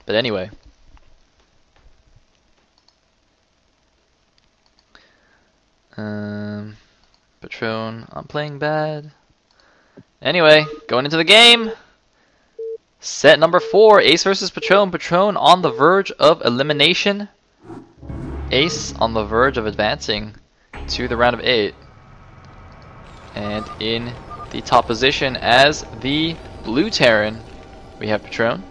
But anyway. Patrrron, I'm playing bad. Anyway, going into the game. Set number 4, Ace versus Patrrron. Patrrron on the verge of elimination. Ace on the verge of advancing to the round of 8. And in the top position as the blue Terran, we have Patrrron.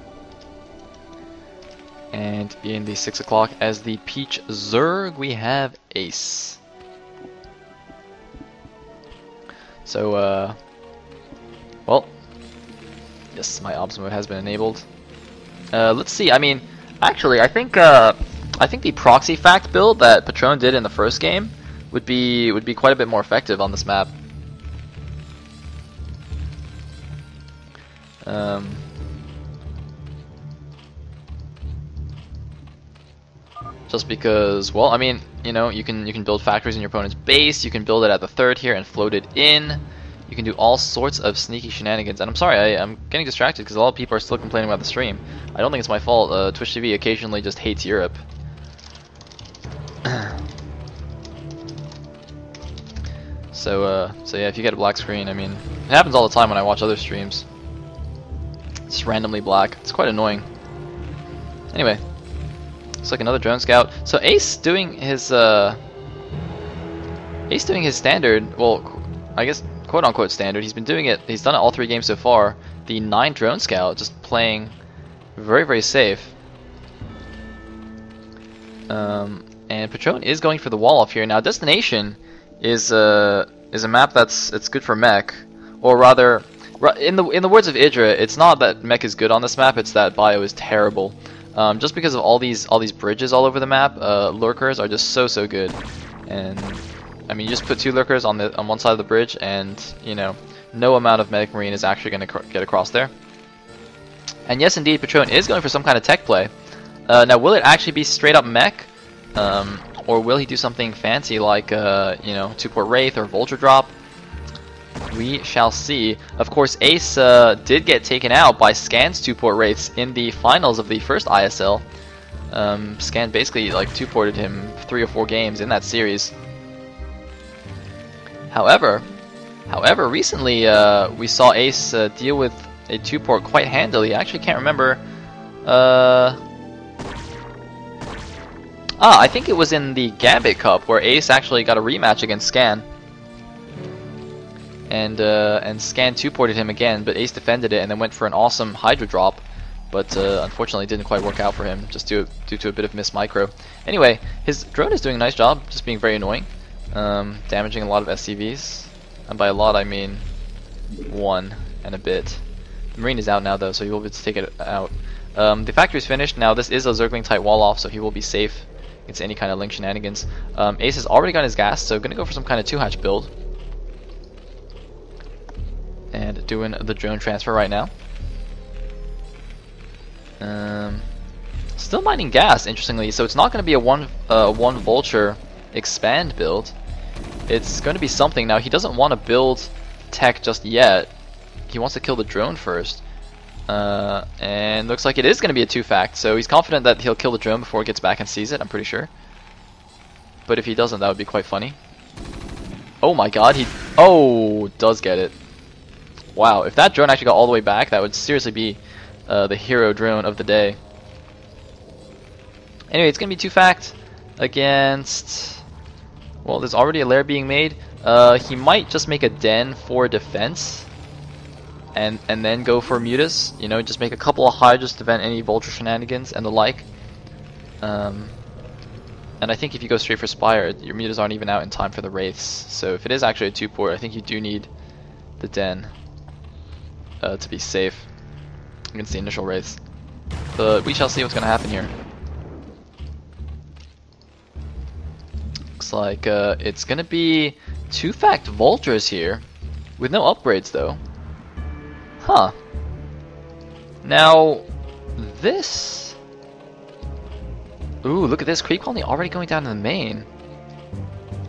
And in the 6 o'clock as the peach Zerg, we have Ace. So, well, yes, my obs mode has been enabled. Let's see. I mean, actually, I think the proxy fact build that Patrrron did in the first game would be quite a bit more effective on this map. Just because, well, I mean, you know, you can build factories in your opponent's base, you can build it at the 3rd here and float it in. You can do all sorts of sneaky shenanigans. And I'm sorry, I'm getting distracted because a lot of people are still complaining about the stream. I don't think it's my fault. Twitch TV occasionally just hates Europe. So yeah, if you get a black screen, I mean, it happens all the time when I watch other streams. It's randomly black. It's quite annoying. Anyway. Looks like another drone scout. So Ace doing his standard, well, I guess quote unquote standard. He's been doing it. He's done it all 3 games so far. The 9 drone scout, just playing very, very safe. And Patrrron is going for the wall off here. Now Destination is a map it's good for mech, or rather, in the words of Idra, it's not that mech is good on this map. It's that bio is terrible. Just because of all these bridges all over the map, lurkers are just so good. And I mean, you just put 2 lurkers on one side of the bridge, and you know, no amount of medic marine is actually going to get across there. And yes, indeed, Patrrron is going for some kind of tech play. Now, will it actually be straight up mech, or will he do something fancy like you know, 2-port Wraith or Vulture Drop? We shall see. Of course, Ace did get taken out by Scan's 2-port Wraiths in the finals of the first ISL. Scan basically like 2-ported him 3 or 4 games in that series. However, recently we saw Ace deal with a 2-port quite handily. I actually can't remember. I think it was in the Gambit Cup where Ace actually got a rematch against Scan. And Scan 2-ported him again, but Ace defended it and then went for an awesome Hydra drop, but unfortunately it didn't quite work out for him, just due to a bit of missed micro. Anyway, his drone is doing a nice job, just being very annoying, damaging a lot of SCVs, and by a lot I mean 1 and a bit. The Marine is out now though, so he will be able to take it out. The factory is finished. Now this is a Zergling type wall off, so he will be safe against any kind of link shenanigans. Ace has already got his gas, so gonna go for some kind of 2-hatch build. And doing the drone transfer right now. Still mining gas, interestingly, so it's not going to be a one Vulture expand build. It's going to be something. Now, he doesn't want to build tech just yet. He wants to kill the drone first. And looks like it is going to be a 2-fact, so he's confident that he'll kill the drone before it gets back and sees it, I'm pretty sure. But if he doesn't, that would be quite funny. Oh my god, he does get it. Wow, if that drone actually got all the way back, that would seriously be the hero drone of the day. Anyway, it's going to be 2-fact against... Well, there's already a lair being made. He might just make a den for defense. And then go for mutas. You know, just make a couple of Hydras to prevent any Vulture shenanigans and the like. And I think if you go straight for Spire, your mutas aren't even out in time for the Wraiths. So if it is actually a 2-port, I think you do need the den. To be safe against the initial Wraiths. But we shall see what's going to happen here. Looks like it's going to be 2-fact Vultures here, with no upgrades though. Huh. Now, this... Ooh, look at this. Creep Colony already going down to the main.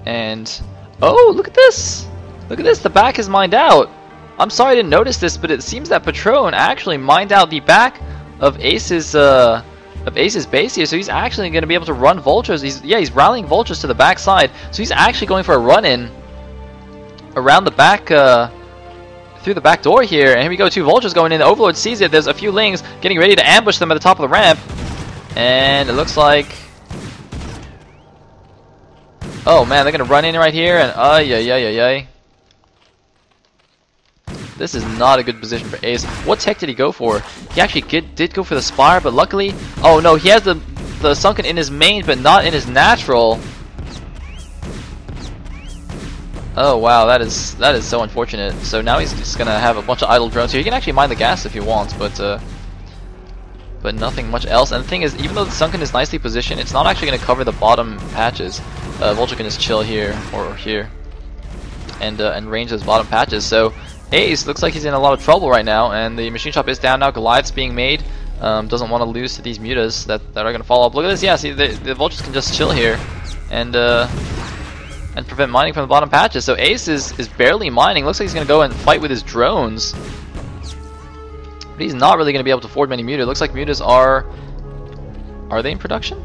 And... Oh, look at this! Look at this, the back is mined out! I'm sorry I didn't notice this, but it seems that Patrrron actually mined out the back of Ace's of Ace's base here, so he's actually going to be able to run vultures. He's rallying vultures to the back side, so he's actually going for a run-in around the back, through the back door here. And here we go, 2 vultures going in. The Overlord sees it. There's a few lings getting ready to ambush them at the top of the ramp, and it looks like, oh man, they're going to run in right here, and this is not a good position for Ace. What tech did he go for? He actually did go for the Spire, but luckily, oh no, he has the Sunken in his main, but not in his natural. Oh wow, that is so unfortunate. So now he's just gonna have a bunch of idle drones here. He can actually mine the gas if he wants, but nothing much else. And the thing is, even though the Sunken is nicely positioned, it's not actually gonna cover the bottom patches. Vulture can just chill here or here, and range those bottom patches. So Ace looks like he's in a lot of trouble right now, and the machine shop is down now. Goliath's being made. Doesn't want to lose to these mutas that are going to follow up. Look at this. Yeah, see, the vultures can just chill here and prevent mining from the bottom patches. So Ace is barely mining. Looks like he's going to go and fight with his drones. But he's not really going to be able to afford many mutas. Looks like mutas are they in production?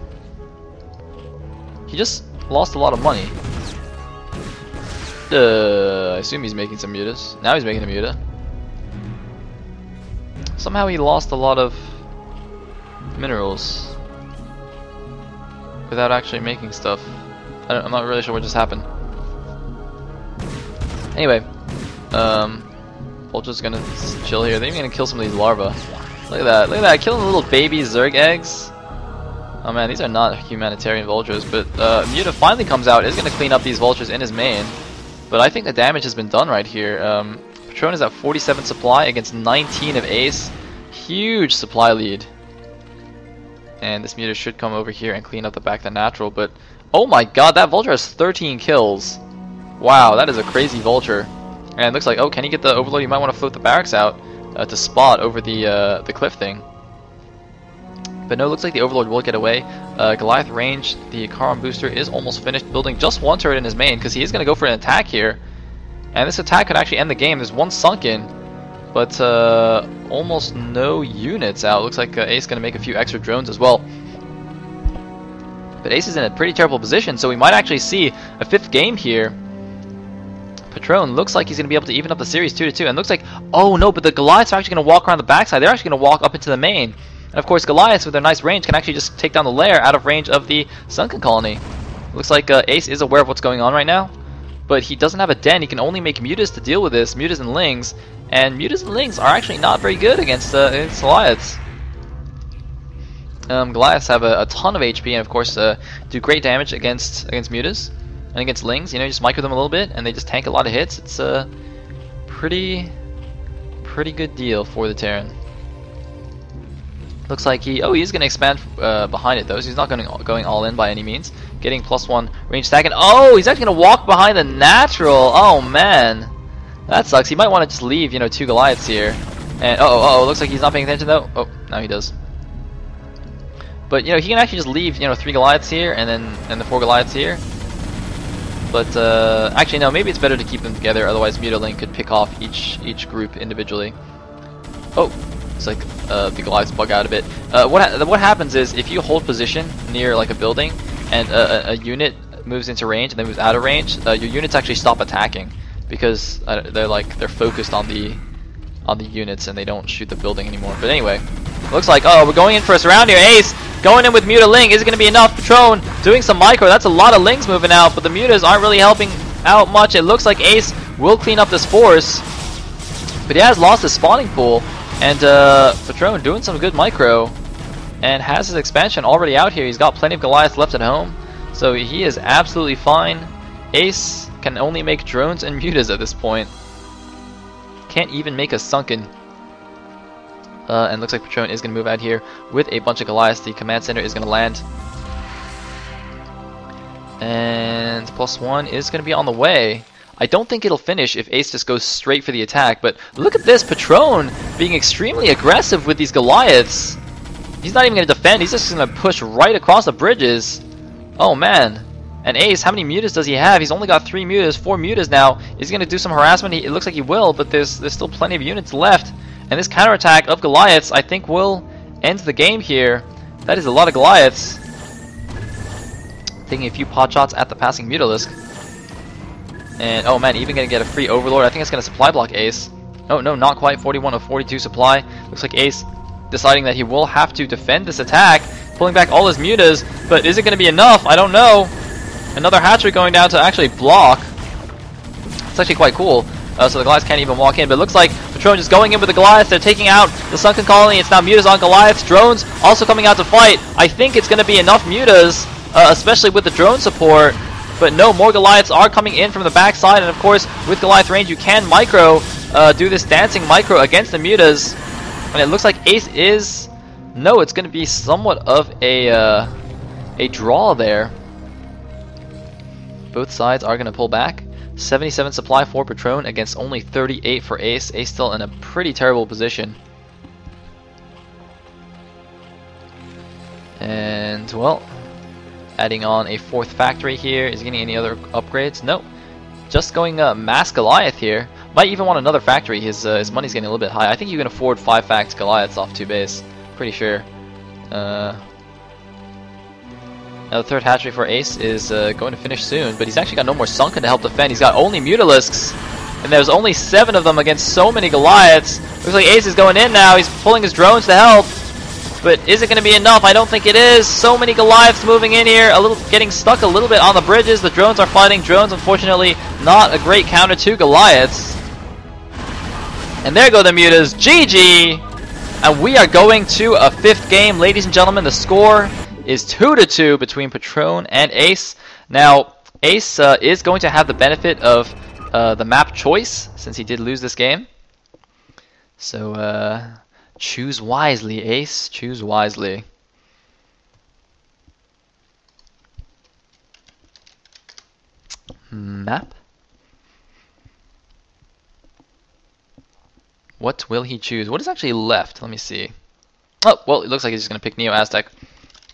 He just lost a lot of money. I assume he's making some mutas. Now he's making a muta. Somehow he lost a lot of minerals without actually making stuff. I'm not really sure what just happened. Anyway, Vulture's gonna chill here. They're even gonna kill some of these larvae. Look at that! Look at that! Killing the little baby Zerg eggs. Oh man, these are not humanitarian vultures. But Muta finally comes out. Is gonna clean up these vultures in his main. But I think the damage has been done right here. Patrrron is at 47 supply against 19 of Ace. Huge supply lead. And this Muta should come over here and clean up the back of the natural. But oh my god, that Vulture has 13 kills. Wow, that is a crazy Vulture. And it looks like, oh, can he get the Overlord? You might want to float the barracks out to spot over the cliff thing. But no, it looks like the Overlord will get away. Goliath range, the Patrrron booster is almost finished building just one turret in his main, because he is going to go for an attack here. And this attack could actually end the game. There's one sunken, but almost no units out. Looks like Ace is going to make a few extra drones as well. But Ace is in a pretty terrible position, so we might actually see a 5th game here. Patrrron looks like he's going to be able to even up the series 2-2, and looks like, oh no, but the Goliaths are actually going to walk around the backside. They're actually going to walk up into the main. And of course, Goliaths with their nice range can actually just take down the lair out of range of the Sunken Colony. Looks like Ace is aware of what's going on right now, but he doesn't have a den. He can only make mutas to deal with this, mutas and lings, and mutas and lings are actually not very good against Goliaths. Goliaths have a ton of HP and of course do great damage against mutas and against lings. You know, you just micro them a little bit and they just tank a lot of hits. It's a pretty good deal for the Terran. Looks like he is going to expand behind it though, so he's not going all in by any means. Getting +1 range stack, and oh, he's actually going to walk behind the natural. Oh man, that sucks. He might want to just leave, you know, 2 Goliaths here. And looks like he's not paying attention though. Oh, now he does. But you know, he can actually just leave, you know, 3 Goliaths here and the 4 Goliaths here. But actually no, maybe it's better to keep them together. Otherwise, Mutaling could pick off each group individually. Oh. It's like the Goliaths bug out a bit. What happens is if you hold position near like a building and a unit moves into range and then moves out of range, your units actually stop attacking because they're focused on the units and they don't shoot the building anymore. But anyway, looks like, oh, we're going in for a surround here. Ace going in with Muta Ling. Is it going to be enough? Patrrron doing some micro. That's a lot of lings moving out, but the mutas aren't really helping out much. It looks like Ace will clean up this force, but he has lost his spawning pool. And Patrrron doing some good micro and has his expansion already out here. He's got plenty of Goliaths left at home, so he is absolutely fine. Ace can only make drones and mutas at this point. Can't even make a sunken. And looks like Patrrron is going to move out here with a bunch of Goliaths. The command center is going to land. And +1 is going to be on the way. I don't think it'll finish if Ace just goes straight for the attack, but look at this, Patrrron being extremely aggressive with these Goliaths. He's not even going to defend, he's just going to push right across the bridges. Oh man. And Ace, how many mutas does he have? He's only got 3 mutas, 4 mutas now. Is he going to do some harassment? It looks like he will, but there's still plenty of units left. And this counterattack of Goliaths, I think, will end the game here. That is a lot of Goliaths. Taking a few pot shots at the passing Mutalisk. And, oh man, even gonna get a free Overlord. I think it's gonna supply block Ace. Oh no, not quite. 41 of 42 supply. Looks like Ace deciding that he will have to defend this attack. Pulling back all his mutas, but is it gonna be enough? I don't know. Another hatchery going down to actually block. It's actually quite cool. So the Goliaths can't even walk in, but it looks like Patrrron just going in with the Goliaths. They're taking out the Sunken Colony. It's now mutas on Goliaths. Drones also coming out to fight. I think it's gonna be enough mutas, especially with the drone support. But no, more Goliaths are coming in from the backside, and of course, with Goliath range, you can micro, do this dancing micro against the mutas. And it looks like Ace is... No, it's going to be somewhat of a draw there. Both sides are going to pull back. 77 supply for Patrrron against only 38 for Ace. Ace still in a pretty terrible position. And, well... Adding on a fourth factory here. Is he getting any other upgrades? No. Just going mass Goliath here. Might even want another factory. His money's getting a little bit high. I think you can afford 5 fact Goliaths off 2 base. Pretty sure. Now the third hatchery for Ace is going to finish soon, but he's actually got no more Sunken to help defend. He's got only Mutalisks, and there's only 7 of them against so many Goliaths. Looks like Ace is going in now. He's pulling his drones to help. But is it going to be enough? I don't think it is. So many Goliaths moving in here, getting stuck a little bit on the bridges. The drones are fighting. Drones, unfortunately, not a great counter to Goliaths. And there go the mutas. GG! And we are going to a 5th game. Ladies and gentlemen, the score is 2-2 between Patrrron and Ace. Now, Ace is going to have the benefit of the map choice, since he did lose this game. So, choose wisely, Ace. Choose wisely. Map. What will he choose? What is actually left? Let me see. Oh, well, it looks like he's just going to pick Neo Aztec.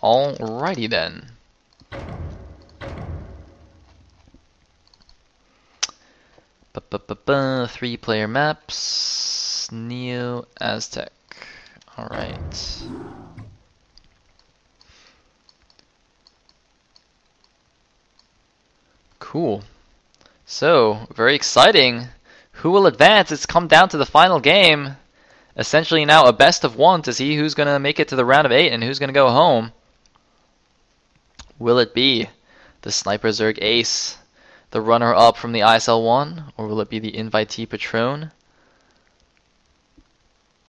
Alrighty then. Three-player maps. Neo Aztec. Alright. Cool. So, very exciting. Who will advance? It's come down to the final game. Essentially now a best of 1 to see who's going to make it to the round of 8 and who's going to go home. Will it be the Sniper Zerg Ace, the runner-up from the ISL 1, or will it be the invitee Patrrron?